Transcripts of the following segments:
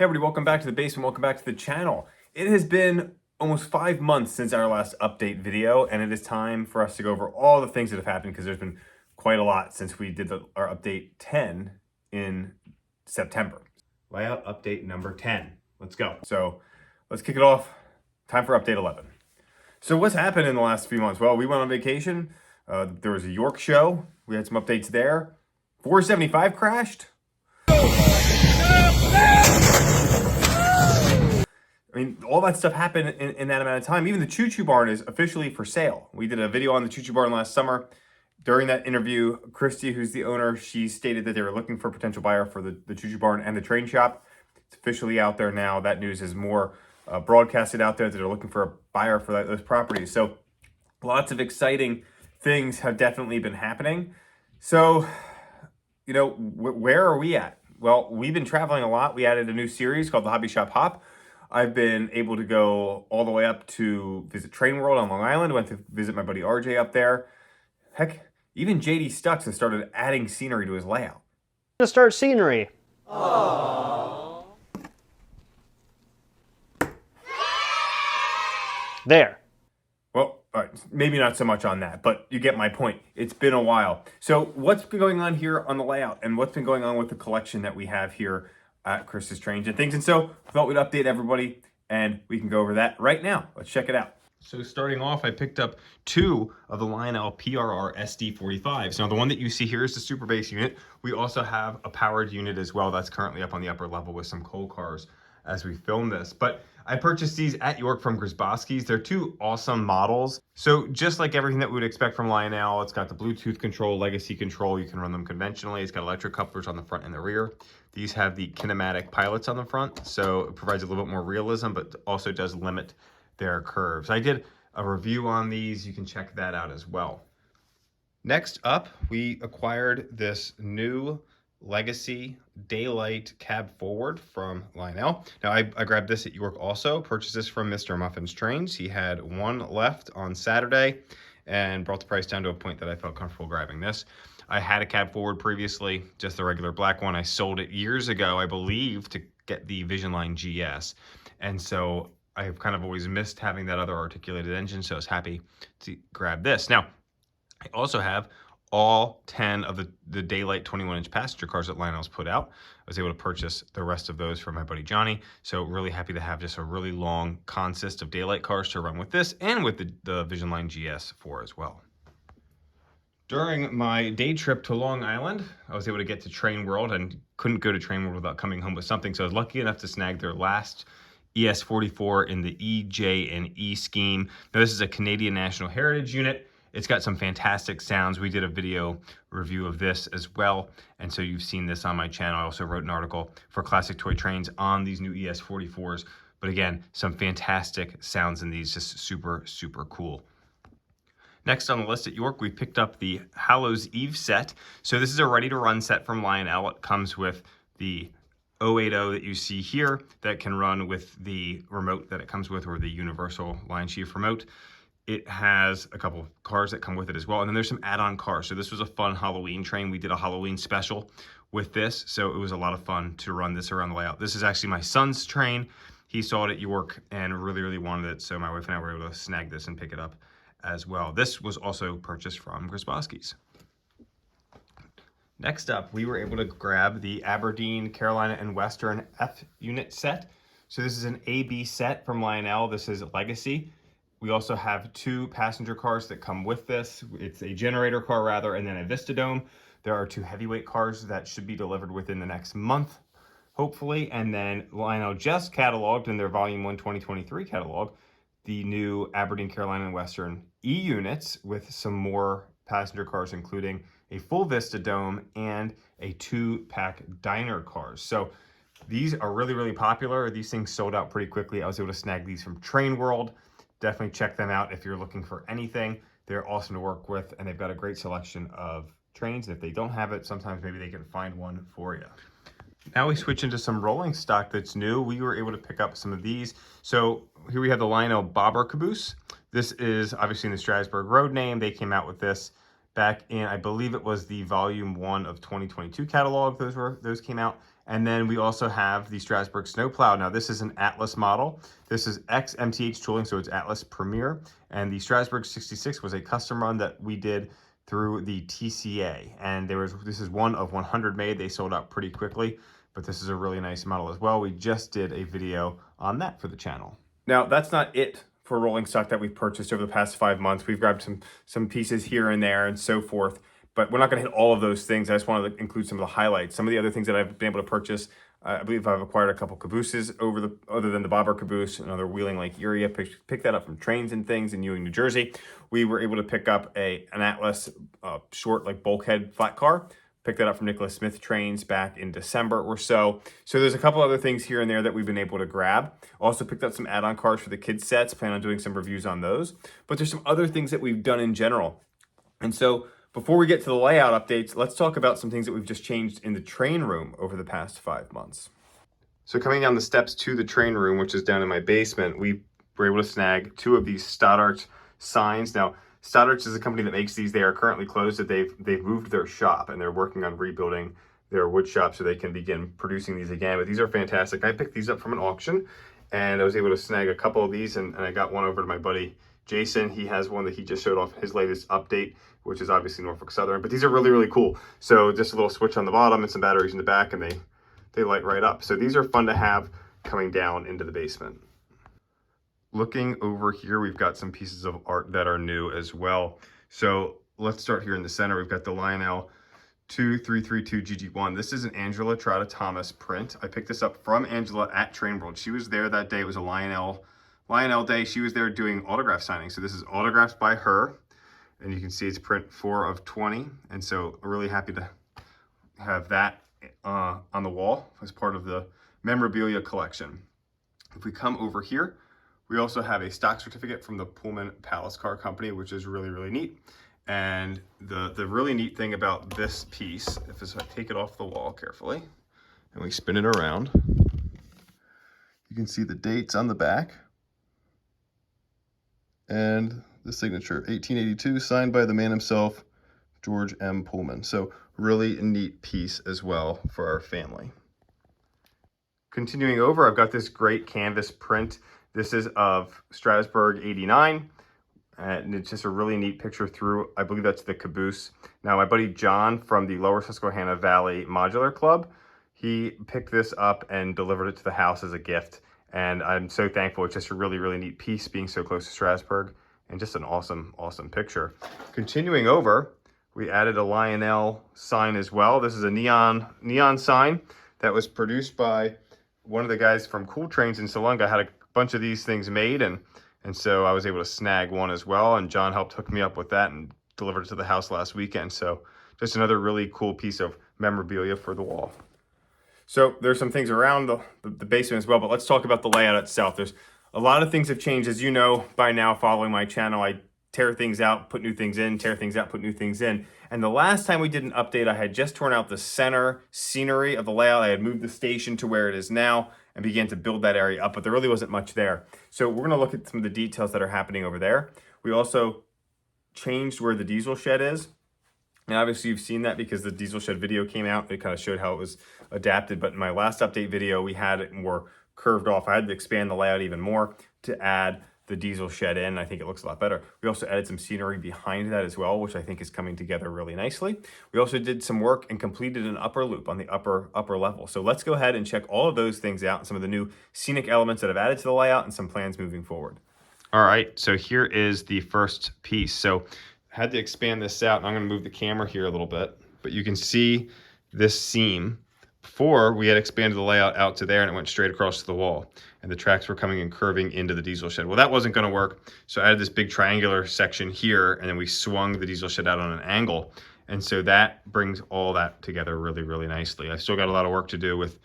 everybody, welcome back to the basement, welcome back to the channel. It has been almost 5 months since our last update video, and it is time for us to go over all the things that have happened because there's been quite a lot since we did our update 10 in September. Layout update number 10. Let's go. So let's kick it off. Time for update 11. So what's happened in the last few months? Well, we went on vacation. There was a York show. We had some updates there. 475 crashed. I mean, all that stuff happened in that amount of time. Even the Choo Choo Barn is officially for sale. We did a video on the Choo Choo Barn last summer. During that interview, Christy, who's the owner, she stated that they were looking for a potential buyer for the Choo Choo Barn and the train shop. It's officially out there now. That news is more broadcasted out there that they're looking for a buyer for those properties. So lots of exciting things have definitely been happening. So, you know, where are we at? Well, we've been traveling a lot. We added a new series called the Hobby Shop Hop. I've been able to go all the way up to visit Train World on Long Island. Went to visit my buddy RJ up there. Heck, even JD Stux has started adding scenery to his layout. To start scenery. Aww. There. Well, all right, maybe not so much on that, but you get my point. It's been a while. So what's been going on here on the layout and what's been going on with the collection that we have here at Chris's Trains and Things? And so I thought we'd update everybody and we can go over that right now. Let's check it out. So starting off, I picked up 2 of the Lionel PRR SD45s. Now the one that you see here is the Super Base unit. We also have a powered unit as well that's currently up on the upper level with some coal cars as we film this. But I purchased these at York from Grzybowski's. They're 2 awesome models. So just like everything that we would expect from Lionel, it's got the Bluetooth control, legacy control. You can run them conventionally. It's got electric couplers on the front and the rear. These have the kinematic pilots on the front, so it provides a little bit more realism, but also does limit their curves. I did a review on these. You can check that out as well. Next up, we acquired this new Legacy Daylight Cab Forward from Lionel. Now, I grabbed this at York also, purchased this from Mr. Muffin's Trains. He had 1 left on Saturday and brought the price down to a point that I felt comfortable grabbing this. I had a Cab Forward previously, just the regular black one. I sold it years ago, I believe, to get the Vision Line GS. And so I've kind of always missed having that other articulated engine, so I was happy to grab this. Now, I also have all 10 of the Daylight 21-inch passenger cars that Lionel's put out. I was able to purchase the rest of those from my buddy Johnny. So really happy to have just a really long consist of Daylight cars to run with this and with the Vision Line GS4 as well. During my day trip to Long Island, I was able to get to Train World and couldn't go to Train World without coming home with something. So I was lucky enough to snag their last ES44 in the E, J, and E scheme. Now this is a Canadian National Heritage unit. It's got some fantastic sounds. We did a video review of this as well. And so you've seen this on my channel. I also wrote an article for Classic Toy Trains on these new ES44s. But again, some fantastic sounds in these, just super, super cool. Next on the list at York, we picked up the Hallows Eve set. So this is a ready-to-run set from Lionel. It comes with the 080 that you see here that can run with the remote that it comes with, or the universal Lion Chief remote. It has a couple of cars that come with it as well. And then there's some add-on cars. So this was a fun Halloween train. We did a Halloween special with this. So it was a lot of fun to run this around the layout. This is actually my son's train. He saw it at York and really, really wanted it. So my wife and I were able to snag this and pick it up as well. This was also purchased from Grzybowski's. Next up, we were able to grab the Aberdeen, Carolina, and Western F unit set. So this is an AB set from Lionel. This is Legacy. We also have 2 passenger cars that come with this. It's a generator car rather, and then a Vistadome. There are 2 heavyweight cars that should be delivered within the next month, hopefully. And then Lionel just cataloged in their Volume 1 2023 catalog the new Aberdeen, Carolina, and Western E units with some more passenger cars, including a full Vistadome and a 2-pack diner cars. So these are really, really popular. These things sold out pretty quickly. I was able to snag these from Train World. Definitely check them out if you're looking for anything. They're awesome to work with, and they've got a great selection of trains. If they don't have it, sometimes maybe they can find one for you. Now we switch into some rolling stock that's new. We were able to pick up some of these. So here we have the Lionel Bobber Caboose. This is obviously in the Strasburg Road name. They came out with this back in, I believe it was the Volume 1 of 2022 catalog. Those came out. And then we also have the Strasbourg snowplow. Now this is an Atlas model. This is ex-MTH tooling, so it's Atlas Premier. And the Strasbourg 66 was a custom run that we did through the TCA. And this is one of 100 made. They sold out pretty quickly, but this is a really nice model as well. We just did a video on that for the channel. Now that's not it for rolling stock that we've purchased over the past 5 months. We've grabbed some pieces here and there and so forth. But we're not going to hit all of those things. I just wanted to include some of the highlights. Some of the other things that I've been able to purchase, I believe I've acquired a couple cabooses other than the Bobber caboose, another Wheeling Lake Erie. Picked that up from Trains and Things in Ewing, New Jersey. We were able to pick up an Atlas short like bulkhead flat car. Picked that up from Nicholas Smith Trains back in December or so. So there's a couple other things here and there that we've been able to grab. Also picked up some add-on cars for the kids sets. Plan on doing some reviews on those. But there's some other things that we've done in general. And so before we get to the layout updates, let's talk about some things that we've just changed in the train room over the past 5 months. So coming down the steps to the train room, which is down in my basement, we were able to snag 2 of these Stoddart signs. Now, Stoddart is a company that makes these. They are currently closed. They've moved their shop and they're working on rebuilding their wood shop so they can begin producing these again. But these are fantastic. I picked these up from an auction and I was able to snag a couple of these and I got one over to my buddy Jason. He has one that he just showed off his latest update, which is obviously Norfolk Southern, but these are really, really cool. So just a little switch on the bottom and some batteries in the back and they light right up. So these are fun to have coming down into the basement. Looking over here, we've got some pieces of art that are new as well. So let's start here in the center. We've got the Lionel 2332 GG1. This is an Angela Trotta Thomas print. I picked this up from Angela at Train World. She was there that day. It was a Lionel Day. She was there doing autograph signing. So this is autographed by her. And you can see it's print 4 of 20. And so I'm really happy to have that on the wall as part of the memorabilia collection. If we come over here, we also have a stock certificate from the Pullman Palace Car Company, which is really, really neat. And the really neat thing about this piece, if I take it off the wall carefully and we spin it around, you can see the dates on the back and the signature, 1882, signed by the man himself, George M. Pullman. So really a neat piece as well for our family. Continuing over, I've got this great canvas print. This is of Strasbourg 89, and it's just a really neat picture through, I believe that's the caboose. Now, my buddy John from the Lower Susquehanna Valley Modular Club, he picked this up and delivered it to the house as a gift. And I'm so thankful. It's just a really, really neat piece being so close to Strasbourg and just an awesome, awesome picture. Continuing over, we added a Lionel sign as well. This is a neon sign that was produced by one of the guys from Cool Trains in Salunga. I had a bunch of these things made and so I was able to snag one as well, and John helped hook me up with that and delivered it to the house last weekend. So just another really cool piece of memorabilia for the wall. So there's some things around the basement as well, but let's talk about the layout itself. There's a lot of things have changed. As you know by now, following my channel, I tear things out, put new things in, tear things out, put new things in. And the last time we did an update, I had just torn out the center scenery of the layout. I had moved the station to where it is now and began to build that area up, but there really wasn't much there. So we're gonna look at some of the details that are happening over there. We also changed where the diesel shed is. And obviously you've seen that because the diesel shed video came out. It kind of showed how it was adapted. But in my last update video, we had it more curved off. I had to expand the layout even more to add the diesel shed in. I think it looks a lot better. We also added some scenery behind that as well, which I think is coming together really nicely. We also did some work and completed an upper loop on the upper level. So let's go ahead and check all of those things out, some of the new scenic elements that I've added to the layout and some plans moving forward. All right, so here is the first piece. So I had to expand this out, and I'm gonna move the camera here a little bit, but you can see this seam. Before, we had expanded the layout out to there and it went straight across to the wall, and the tracks were coming and curving into the diesel shed. Well, that wasn't gonna work, so I added this big triangular section here, and then we swung the diesel shed out on an angle. And so that brings all that together really, really nicely. I still got a lot of work to do with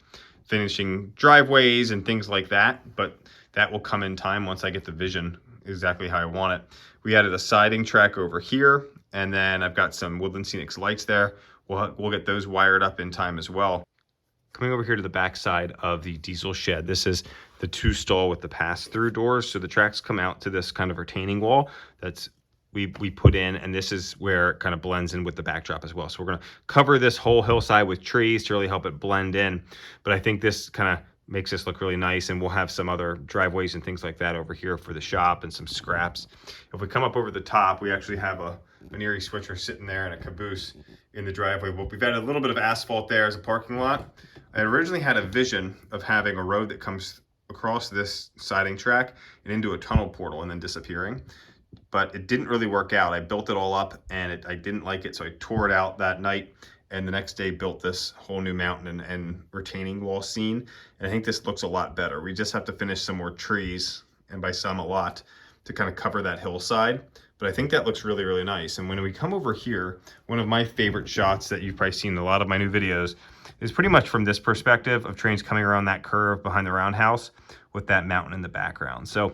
finishing driveways and things like that, but that will come in time once I get the vision exactly how I want it. We added a siding track over here, and then I've got some Woodland Scenics lights there. We'll get those wired up in time as well. Coming over here to the back side of the diesel shed, this is the 2-stall with the pass-through doors. So the tracks come out to this kind of retaining wall that's we put in, and this is where it kind of blends in with the backdrop as well. So we're going to cover this whole hillside with trees to really help it blend in. But I think this kind of makes this look really nice, and we'll have some other driveways and things like that over here for the shop and some scraps. If we come up over the top, we actually have a Erie switcher sitting there and a caboose in the driveway. Well, we've added a little bit of asphalt there as a parking lot. I originally had a vision of having a road that comes across this siding track and into a tunnel portal and then disappearing, but it didn't really work out. I built it all up and I didn't like it, so I tore it out that night, and the next day built this whole new mountain and retaining wall scene. And I think this looks a lot better. We just have to finish some more trees, and by some a lot, to kind of cover that hillside. But I think that looks really, really nice. And when we come over here, one of my favorite shots that you've probably seen in a lot of my new videos is pretty much from this perspective of trains coming around that curve behind the roundhouse with that mountain in the background. So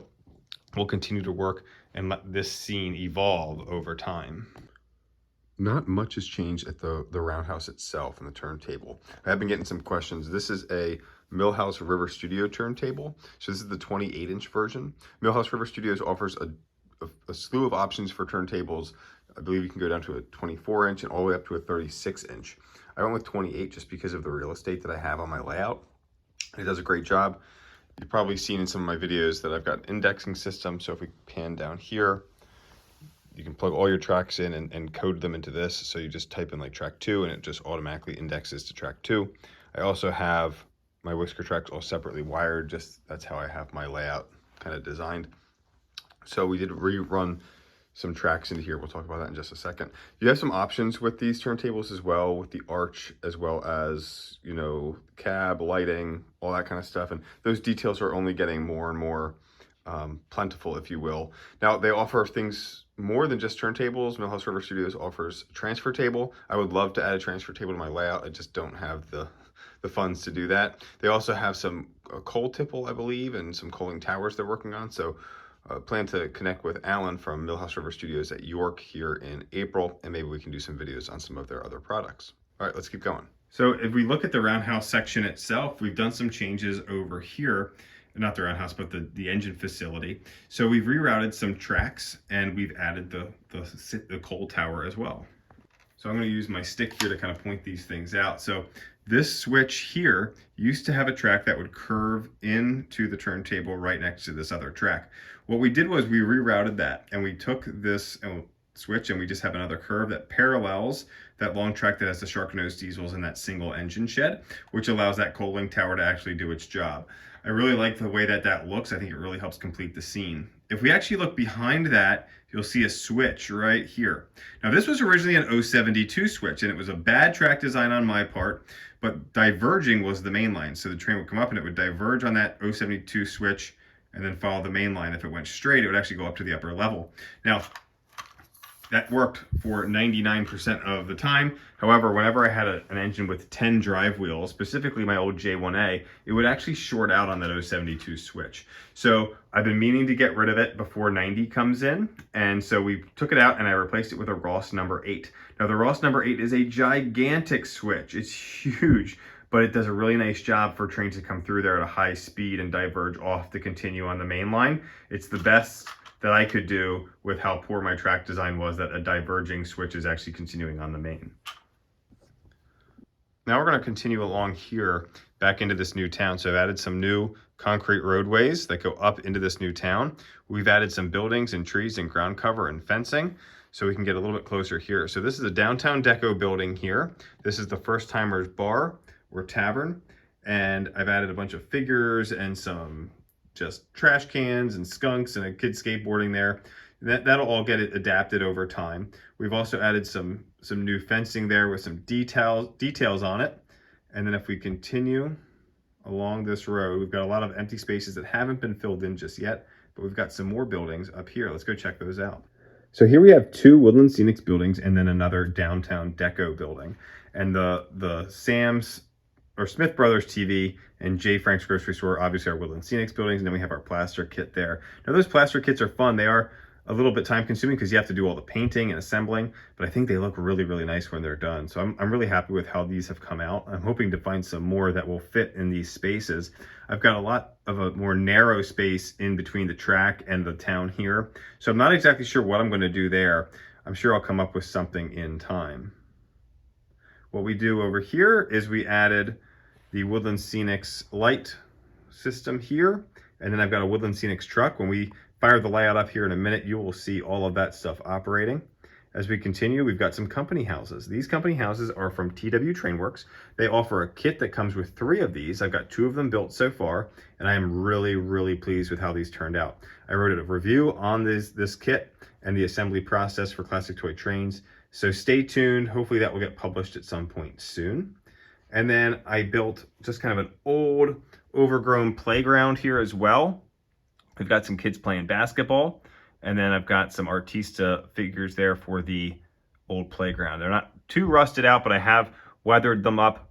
we'll continue to work and let this scene evolve over time. Not much has changed at the roundhouse itself and the turntable. I have been getting some questions. This is a Millhouse River Studio turntable. So this is the 28-inch version. Millhouse River Studios offers a slew of options for turntables. I believe you can go down to a 24-inch and all the way up to a 36-inch. I went with 28 just because of the real estate that I have on my layout. It does a great job. You've probably seen in some of my videos that I've got an indexing system. So if we pan down here, you can plug all your tracks in and code them into this. So you just type in like track 2 and it just automatically indexes to track 2. I also have my whisker tracks all separately wired. Just that's how I have my layout kind of designed. So we did rerun some tracks into here. We'll talk about that in just a second. You have some options with these turntables as well, with the arch, as well as, you know, cab, lighting, all that kind of stuff. And those details are only getting more and more plentiful, if you will. Now, they offer things more than just turntables. Millhouse River Studios offers a transfer table. I would love to add a transfer table to my layout. I just don't have the funds to do that. They also have some coal tipple, I believe, and some coaling towers they're working on. So plan to connect with Alan from Millhouse River Studios at York here in April, and maybe we can do some videos on some of their other products. All right, let's keep going. So if we look at the roundhouse section itself, we've done some changes over here. Not the roundhouse, but the engine facility. So we've rerouted some tracks and we've added the coal tower as well. So I'm going to use my stick here to kind of point these things out. So this switch here used to have a track that would curve into the turntable right next to this other track. What we did was we rerouted that, and we took this switch and we just have another curve that parallels that long track that has the shark nose diesels in that single engine shed, which allows that coaling tower to actually do its job. I really like the way that looks. I think it really helps complete the scene. If we actually look behind that, you'll see a switch right here. Now this was originally an 072 switch, and it was a bad track design on my part, but diverging was the main line. So the train would come up and it would diverge on that 072 switch and then follow the main line. If it went straight, it would actually go up to the upper level. Now, that worked for 99% of the time. However, whenever I had an engine with 10 drive wheels, specifically my old J1A, it would actually short out on that 072 switch. So I've been meaning to get rid of it before 90 comes in. And so we took it out and I replaced it with a Ross number 8. Now the Ross number 8 is a gigantic switch. It's huge, but it does a really nice job for trains to come through there at a high speed and diverge off to continue on the main line. It's the best that I could do with how poor my track design was, that a diverging switch is actually continuing on the main. Now we're going to continue along here back into this new town. So I've added some new concrete roadways that go up into this new town. We've added some buildings and trees and ground cover and fencing so we can get a little bit closer here. So this is a downtown deco building here. This is the First Timers Bar or Tavern. And I've added a bunch of figures and some just trash cans and skunks and a kid skateboarding there. That'll all get adapted over time. We've also added some new fencing there with some details on it. And then if we continue along this road, we've got a lot of empty spaces that haven't been filled in just yet, but we've got some more buildings up here. Let's go check those out. So here we have 2 Woodland Scenics buildings and then another downtown deco building. And the Sam's or Smith Brothers TV and J. Frank's Grocery Store obviously are Woodland Scenics buildings, and then we have our plaster kit there. Now those plaster kits are fun. They are a little bit time consuming because you have to do all the painting and assembling, but I think they look really, really nice when they're done. So I'm really happy with how these have come out. I'm hoping to find some more that will fit in these spaces. I've got a lot of a more narrow space in between the track and the town here. So I'm not exactly sure what I'm going to do there. I'm sure I'll come up with something in time. What we do over here is we added the Woodland Scenics light system here. And then I've got a Woodland Scenics truck. When we fire the layout up here in a minute, you will see all of that stuff operating. As we continue, we've got some company houses. These company houses are from TW Trainworks. They offer a kit that comes with 3 of these. I've got 2 of them built so far, and I am really, really pleased with how these turned out. I wrote a review on this kit and the assembly process for Classic Toy Trains. So stay tuned. Hopefully that will get published at some point soon. And then I built just kind of an old, overgrown playground here as well. We've got some kids playing basketball, and then I've got some Artista figures there for the old playground. They're not too rusted out, but I have weathered them up,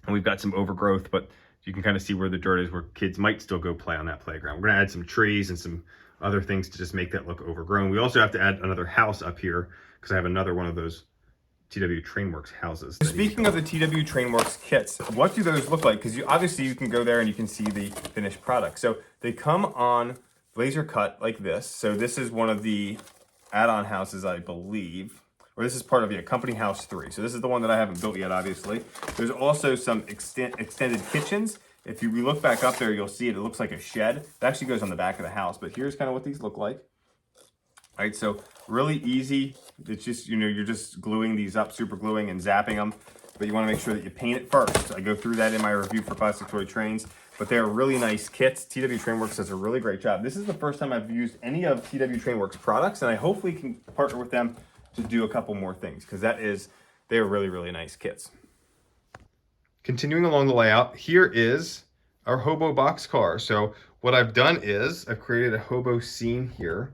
and we've got some overgrowth, but you can kind of see where the dirt is, where kids might still go play on that playground. We're gonna add some trees and some other things to just make that look overgrown. We also have to add another house up here because I have another one of those TW Trainworks houses. Speaking of the TW Trainworks kits, what do those look like? Because obviously you can go there and you can see the finished product. So they come on laser cut like this. So this is one of the add-on houses, I believe, or this is part of Company House 3. So this is the one that I haven't built yet, obviously. There's also some extended kitchens. If we look back up there, you'll see it. It looks like a shed. It actually goes on the back of the house, but here's kind of what these look like. All right, so really easy. It's just, you're just gluing these up, super gluing and zapping them, but you want to make sure that you paint it first. I go through that in my review for Classic Toy Trains, but they're really nice kits. TW Trainworks does a really great job. This is the first time I've used any of TW Trainworks products, and I hopefully can partner with them to do a couple more things, because they're really, really nice kits. Continuing along the layout, here is our hobo boxcar. So what I've done is I've created a hobo scene here.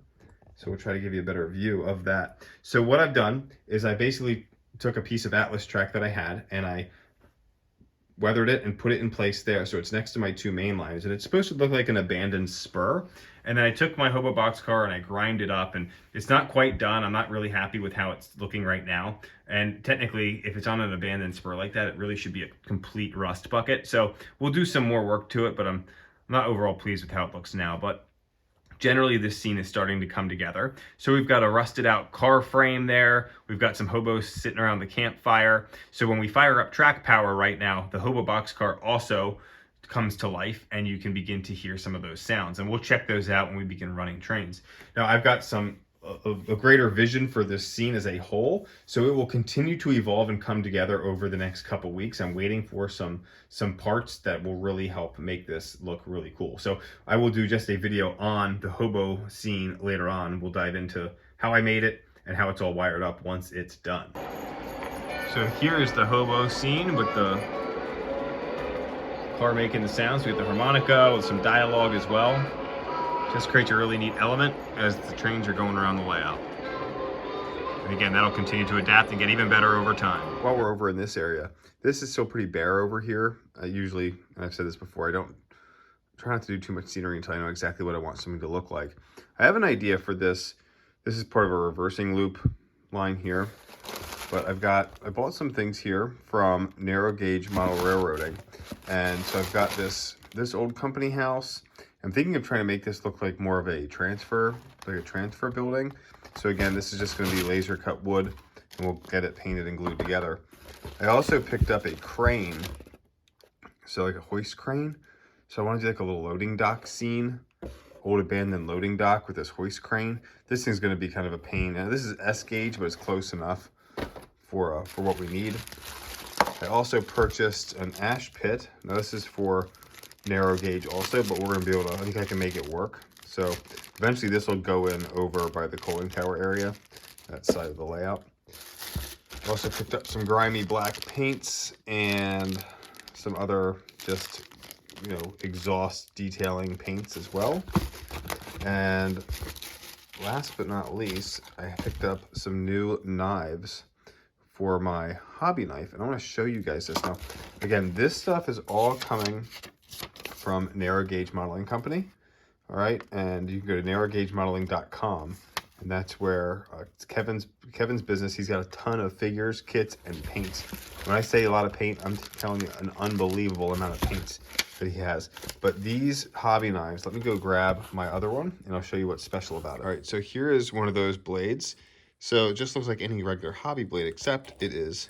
So we'll try to give you a better view of that. So what I've done is I basically took a piece of Atlas track that I had and I weathered it and put it in place there. So it's next to my 2 main lines, and it's supposed to look like an abandoned spur. And then I took my hobo boxcar and I grind it up, and it's not quite done. I'm not really happy with how it's looking right now. And technically, if it's on an abandoned spur like that, it really should be a complete rust bucket. So we'll do some more work to it, but I'm not overall pleased with how it looks now. But generally, this scene is starting to come together. So we've got a rusted out car frame there. We've got some hobos sitting around the campfire. So when we fire up track power right now, the hobo boxcar also comes to life, and you can begin to hear some of those sounds. And we'll check those out when we begin running trains. Now, I've got a greater vision for this scene as a whole, so it will continue to evolve and come together over the next couple weeks. I'm waiting for some parts that will really help make this look really cool. So I will do just a video on the hobo scene later on. We'll dive into how I made it and how it's all wired up once it's done. So here is the hobo scene with the car making the sounds. We have the harmonica with some dialogue as well. Just creates a really neat element as the trains are going around the layout. And again, that'll continue to adapt and get even better over time. While we're over in this area, this is still pretty bare over here. I usually, and I've said this before, I don't try not to do too much scenery until I know exactly what I want something to look like. I have an idea for this. This is part of a reversing loop line here, but I bought some things here from Narrow Gauge Model Railroading. And so I've got this old company house. I'm thinking of trying to make this look like more of a transfer building. So again, this is just going to be laser cut wood, and we'll get it painted and glued together. I also picked up a crane, so like a hoist crane. So I want to do like a little loading dock scene, old abandoned loading dock with this hoist crane. This thing's going to be kind of a pain. Now this is S gauge, but it's close enough for what we need. I also purchased an ash pit. Now this is for narrow gauge also, but we're gonna be able to, I think I can make it work. So eventually this will go in over by the cooling tower area, that side of the layout. Also picked up some grimy black paints and some other just, exhaust detailing paints as well. And last but not least, I picked up some new knives for my hobby knife, and I want to show you guys this now. Again, this stuff is all coming from Narrow Gauge Modeling Company. All right, and you can go to narrowgaugemodeling.com And that's where it's Kevin's business. He's got a ton of figures, kits, and paints. When I say a lot of paint, I'm telling you an unbelievable amount of paints that he has. But these hobby knives, let me go grab my other one, and I'll show you what's special about it. All right, so here is one of those blades. So it just looks like any regular hobby blade, except it is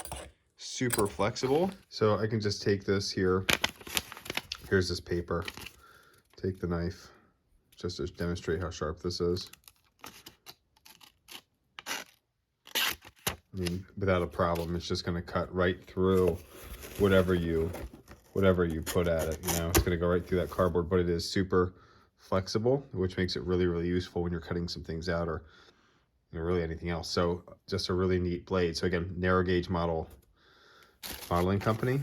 super flexible. So I can just take this here. Here's this paper. Take the knife, just to demonstrate how sharp this is. I mean, without a problem, it's just going to cut right through whatever you put at it. You know, it's going to go right through that cardboard, but it is super flexible, which makes it really, really useful when you're cutting some things out, or really anything else. So just a really neat blade. So again, narrow gauge modeling company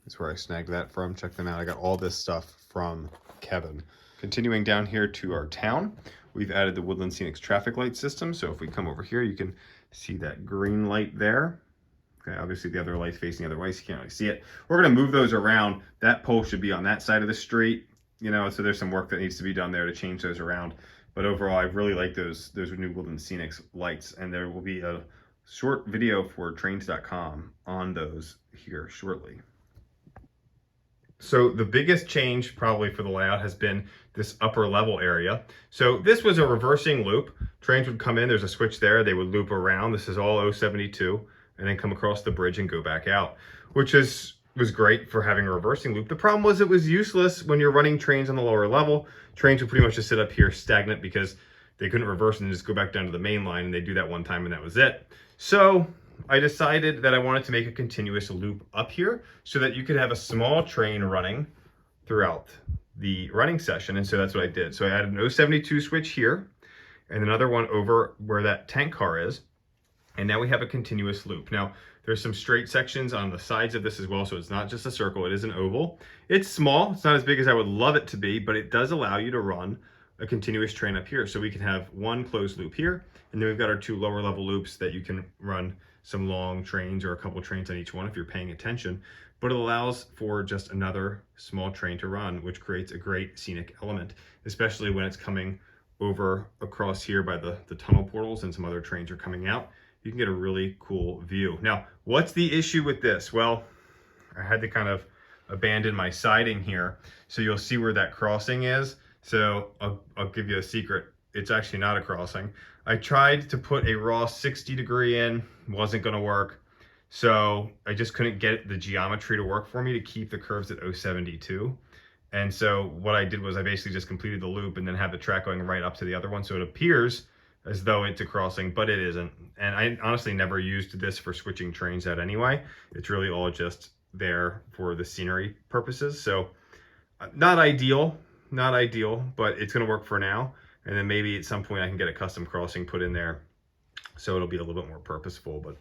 is where I snagged that from. Check them out. I got all this stuff from Kevin. Continuing down here to our town, we've added the Woodland Scenics traffic light system. So if we come over here, you can see that green light there. Okay, obviously the other light's facing the other way, so you can't really see it. We're gonna move those around. That pole should be on that side of the street, you know, so there's some work that needs to be done there to change those around. But overall, I really like those new Woodland Scenics lights, and there will be a short video for trains.com on those here shortly. So the biggest change probably for the layout has been this upper level area. So this was a reversing loop. Trains would come in, there's a switch there, they would loop around. This is all 072, and then come across the bridge and go back out, which was great for having a reversing loop. The problem was it was useless when you're running trains on the lower level. Trains would pretty much just sit up here stagnant because they couldn't reverse and just go back down to the main line, and they do that one time and that was it. So I decided that I wanted to make a continuous loop up here so that you could have a small train running throughout the running session. And so that's what I did. So I added an 072 switch here and another one over where that tank car is. And now we have a continuous loop. Now there's some straight sections on the sides of this as well. So it's not just a circle, it is an oval. It's small, it's not as big as I would love it to be, but it does allow you to run a continuous train up here. So we can have one closed loop here, and then we've got our two lower level loops that you can run some long trains or a couple trains on each one if you're paying attention. But it allows for just another small train to run, which creates a great scenic element, especially when it's coming over across here by the tunnel portals and some other trains are coming out. You can get a really cool view. Now, what's the issue with this? Well, I had to kind of abandon my siding here. So you'll see where that crossing is. So I'll give you a secret. It's actually not a crossing. I tried to put a raw 60 degree in, wasn't gonna work. So I just couldn't get the geometry to work for me to keep the curves at 072. And so what I did was I basically just completed the loop and then have the track going right up to the other one. So it appears as though it's a crossing, but it isn't. And I honestly never used this for switching trains out anyway. It's really all just there for the scenery purposes. So not ideal, but it's gonna work for now. And then maybe at some point I can get a custom crossing put in there so it'll be a little bit more purposeful. But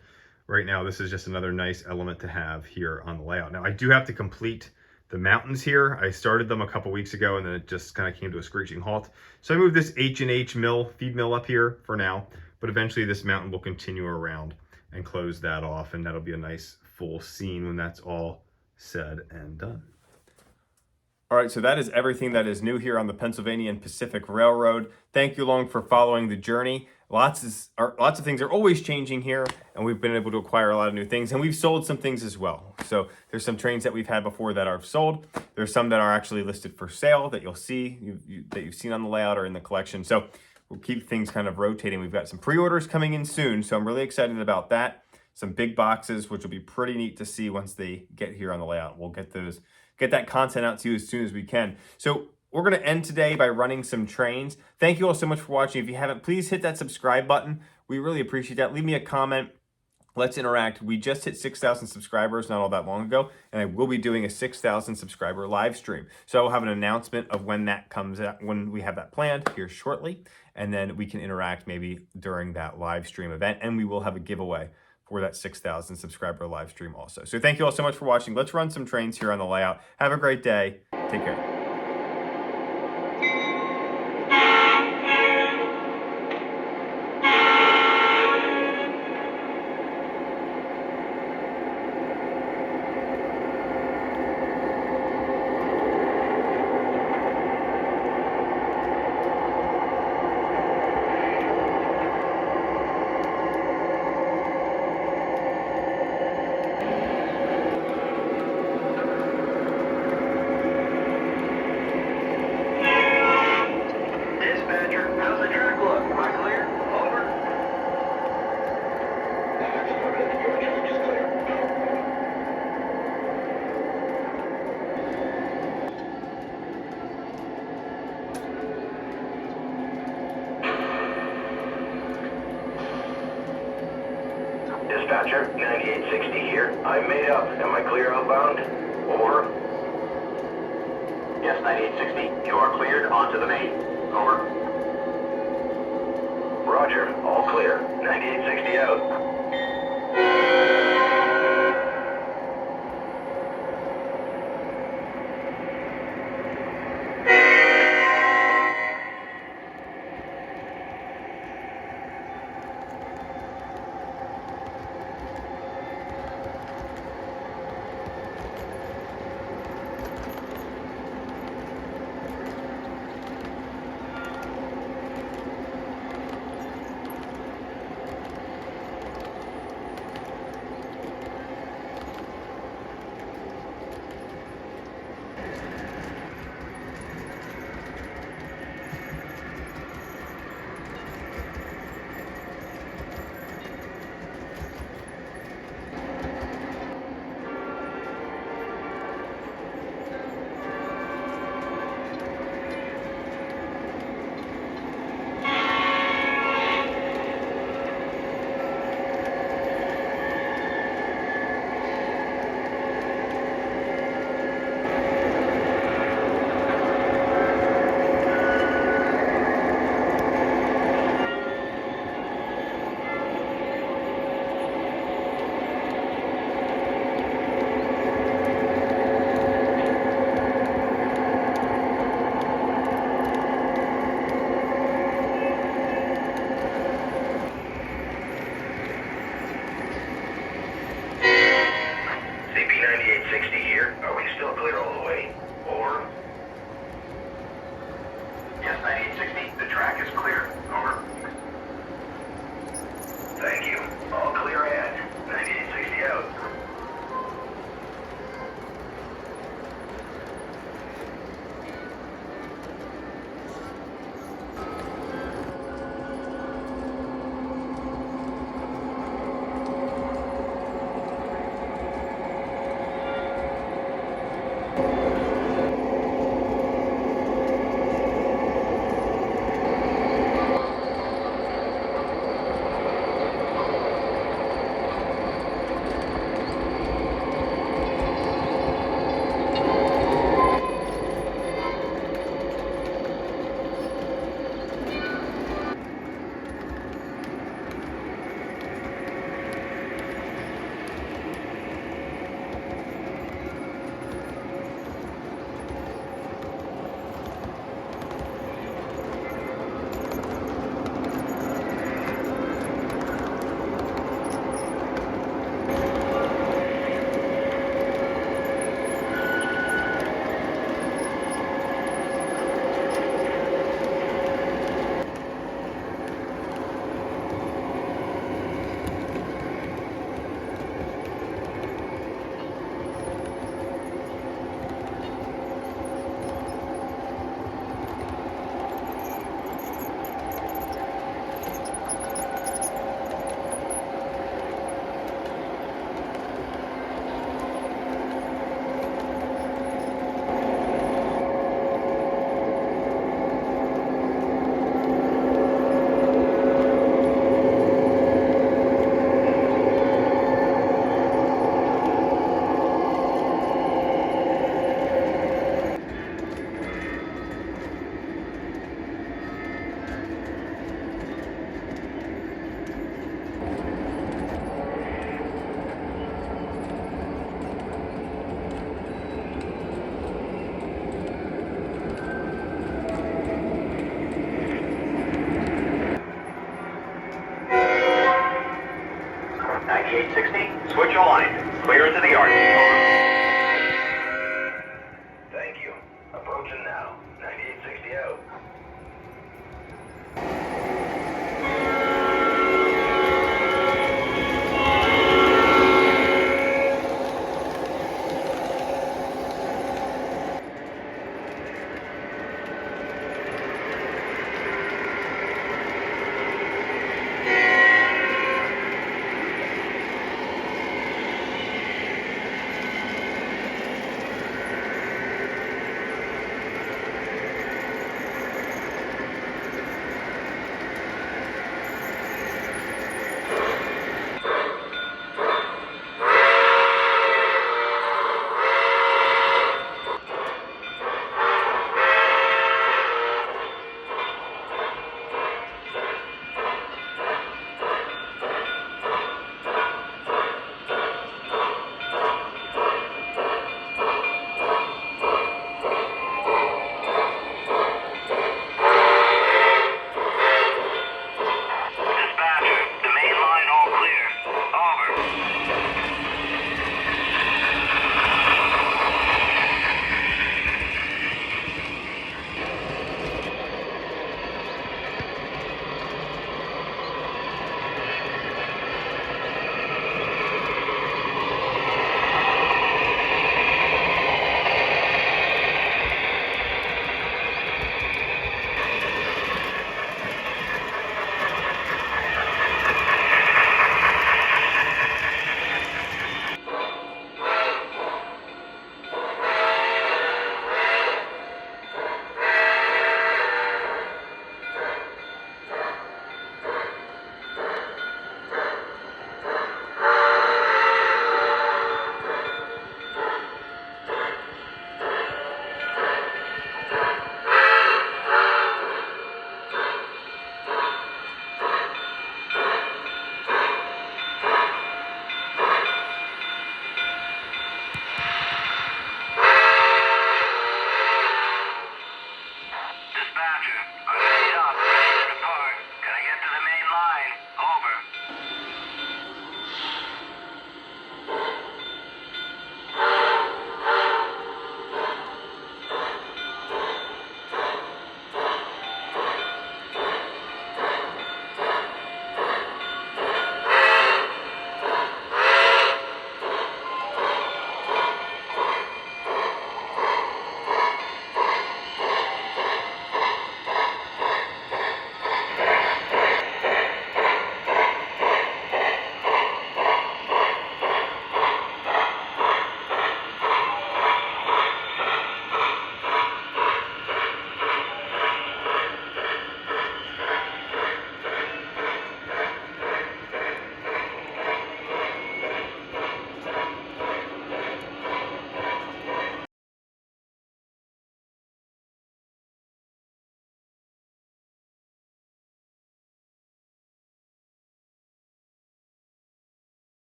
right now, this is just another nice element to have here on the layout. Now I do have to complete the mountains here. I started them a couple weeks ago and then it just kind of came to a screeching halt. So I moved this H&H feed mill up here for now, but eventually this mountain will continue around and close that off, and that'll be a nice full scene when that's all said and done. All right, so that is everything that is new here on the Pennsylvania and Pacific Railroad. Thank you, Long, for following the journey. Lots of things are always changing here, and we've been able to acquire a lot of new things, and we've sold some things as well. So there's some trains that we've had before that are sold. There's some that are actually listed for sale that you'll see, that you've seen on the layout or in the collection. So we'll keep things kind of rotating. We've got some pre-orders coming in soon, so I'm really excited about that. Some big boxes, which will be pretty neat to see once they get here on the layout. We'll get that content out to you as soon as we can. So we're going to end today by running some trains. Thank you all so much for watching. If you haven't, please hit that subscribe button. We really appreciate that. Leave me a comment. Let's interact. We just hit 6,000 subscribers not all that long ago, and I will be doing a 6,000 subscriber live stream. So I'll have an announcement of when that comes out, when we have that planned here shortly, and then we can interact maybe during that live stream event, and we will have a giveaway for that 6,000 subscriber live stream also. So thank you all so much for watching. Let's run some trains here on the layout. Have a great day. Take care. Dispatcher, 9860 here. I'm made up. Am I clear outbound? Over. Yes, 9860. You are cleared. On to the main. Over. Roger. All clear. 9860 out. Switch on. Clear into the yard.